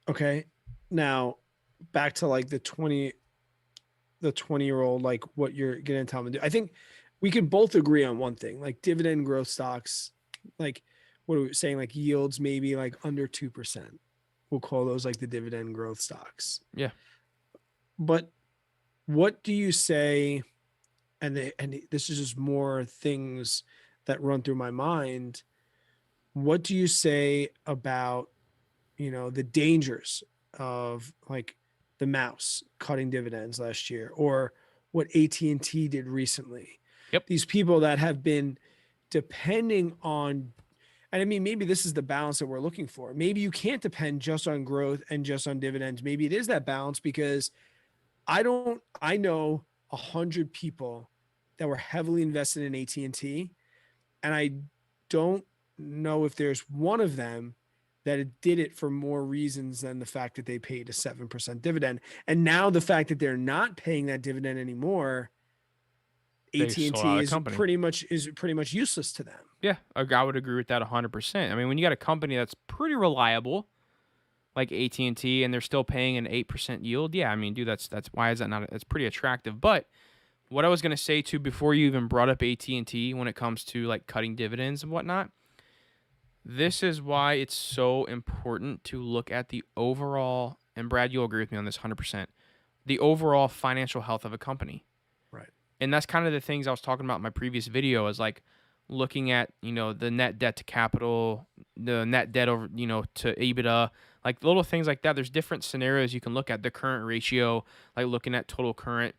Okay. Now, back to like the 20-year-old, like what you're going to tell them to do. I think we can both agree on one thing, like dividend growth stocks, like what are we saying, like yields maybe like under 2%. We'll call those like the dividend growth stocks. Yeah. But what do you say? And this is just more things that run through my mind. What do you say about, the dangers of like the mouse cutting dividends last year, or what AT&T did recently? Yep. These people that have been depending on, and I mean, maybe this is the balance that we're looking for. Maybe you can't depend just on growth and just on dividends. Maybe it is that balance, because I know 100 people that were heavily invested in AT&T, and I don't know if there's one of them that it did it for more reasons than the fact that they paid a 7% dividend. And now the fact that they're not paying that dividend anymore, They sold out AT&T a company. is pretty much useless to them. Yeah, I would agree with that 100%. I mean, when you got a company that's pretty reliable, like AT&T, and T, and they're still paying an 8% yield, yeah, I mean, dude, that's why is that not? That's pretty attractive. But what I was gonna say too, before you even brought up AT&T, when it comes to like cutting dividends and whatnot, this is why it's so important to look at the overall. And Brad, you'll agree with me on this 100%. The overall financial health of a company. Right. And that's kind of the things I was talking about in my previous video, is like looking at, the net debt to capital, the net debt over, to EBITDA, like little things like that. There's different scenarios you can look at. The current ratio, like looking at total current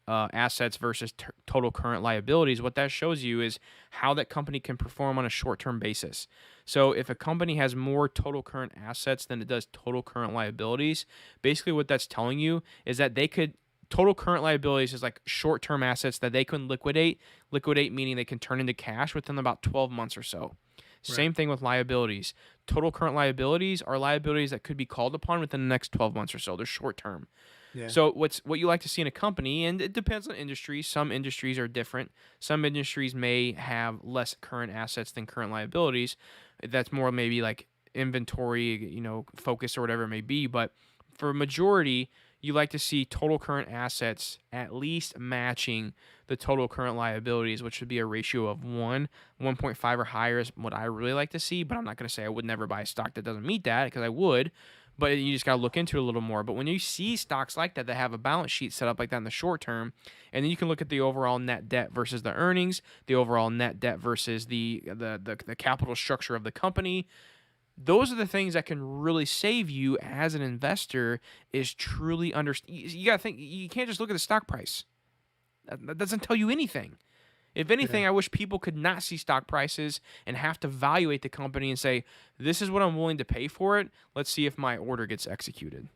assets versus total current liabilities. What that shows you is how that company can perform on a short-term basis. So if a company has more total current assets than it does total current liabilities, basically what that's telling you is that they could total current liabilities is like short-term assets that they can liquidate meaning they can turn into cash within about 12 months or so. Right. Same thing with liabilities. Total current liabilities are liabilities that could be called upon within the next 12 months or so. They're short term. Yeah. So what you like to see in a company, and it depends on industry. Some industries are different. Some industries may have less current assets than current liabilities. That's more maybe like inventory, focus or whatever it may be. But for a majority, you like to see total current assets at least matching the total current liabilities, which would be a ratio of 1.5 or higher is what I really like to see. But I'm not going to say I would never buy a stock that doesn't meet that, because I would. But you just got to look into it a little more. But when you see stocks like that have a balance sheet set up like that in the short term, and then you can look at the overall net debt versus the earnings, the overall net debt versus the capital structure of the company, those are the things that can really save you as an investor. Is truly understand. You got to think. You can't just look at the stock price. That doesn't tell you anything. If Yeah. anything, I wish people could not see stock prices and have to evaluate the company and say, this is what I'm willing to pay for it. Let's see if my order gets executed.